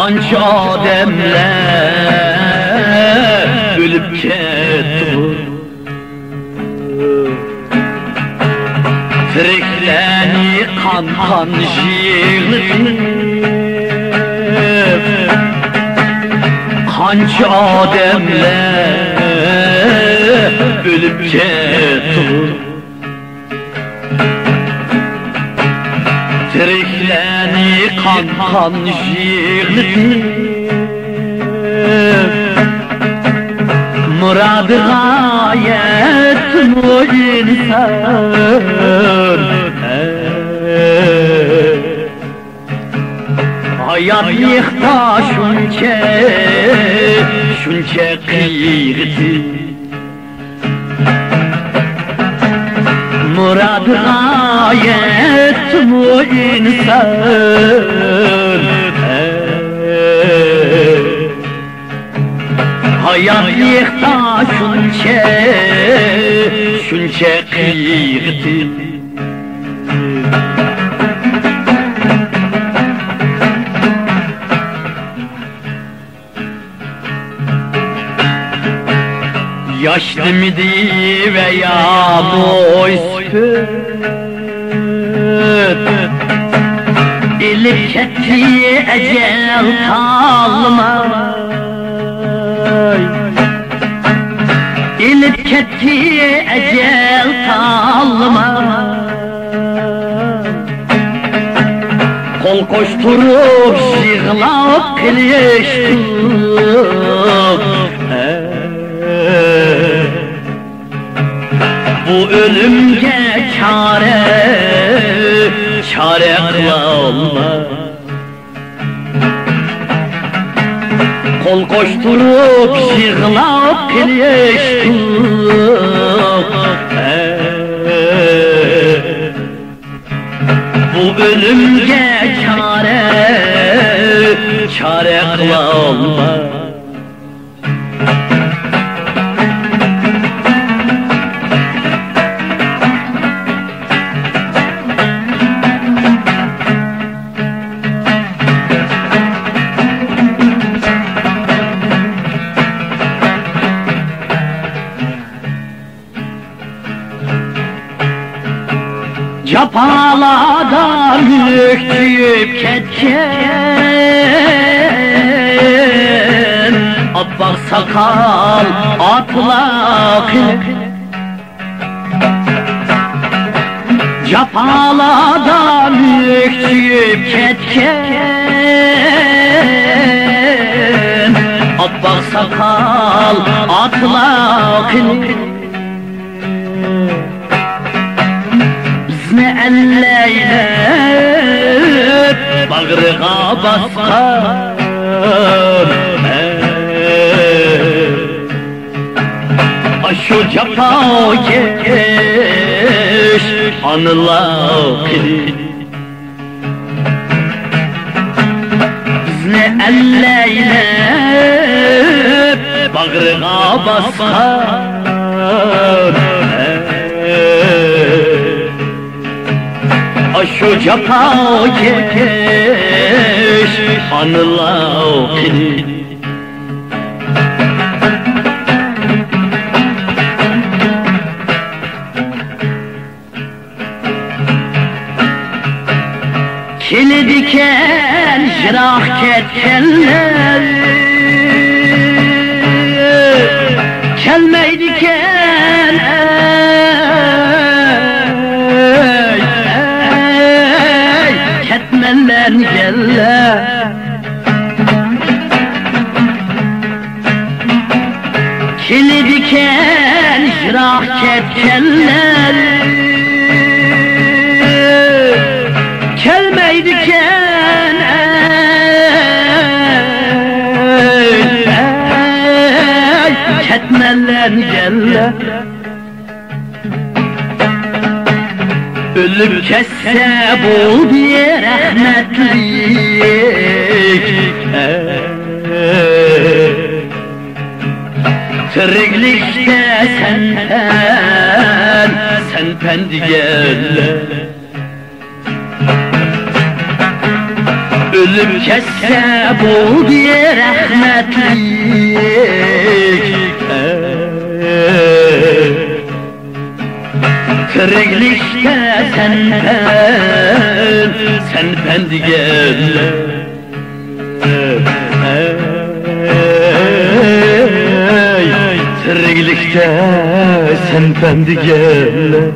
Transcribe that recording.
Qancha odamlar o'lib ketdi, tiriklarni qon yig'ilib, qancha odamlar o'lib ketdi, tiriklarni qon yig'ilib, murad g'oyat inson. Hayat yıxta şunca qiyğıdı, murad g'oyat inson. Hayat yıxta şunca qiyğıdı. Yaşlı mıydı veya moyspüt, ilip ketti ecel kalmay, ilip ketti ecel kalmay. Kol koşturup yığlap kılıştık, bu ölümge çare kılma. Kol koşturup yığlap kılıştık, bu ölümge çare kılma. Capalardan yüktüyüp ketken abbak sakal atlak, capalardan yüktüyüp ketken abbak sakal atlak. Ne elleylep bağrığa baskan, aşu capakeş anılar. Ne elleylep bağrığa baskan, aşu capakeş anılar. Kili diken jirah ketkenler, kelmeydiken ketmenler geller. Kili diken jirah ketkenler, kelmeydiken ketmenler geller. Ölüp kesse bu bir rahmetlik, tiriklikte sen digerler. Ölüp kesse bu bir rahmetlik. Tiriklikte sen pendigel. Tiriklikte sen pendigel.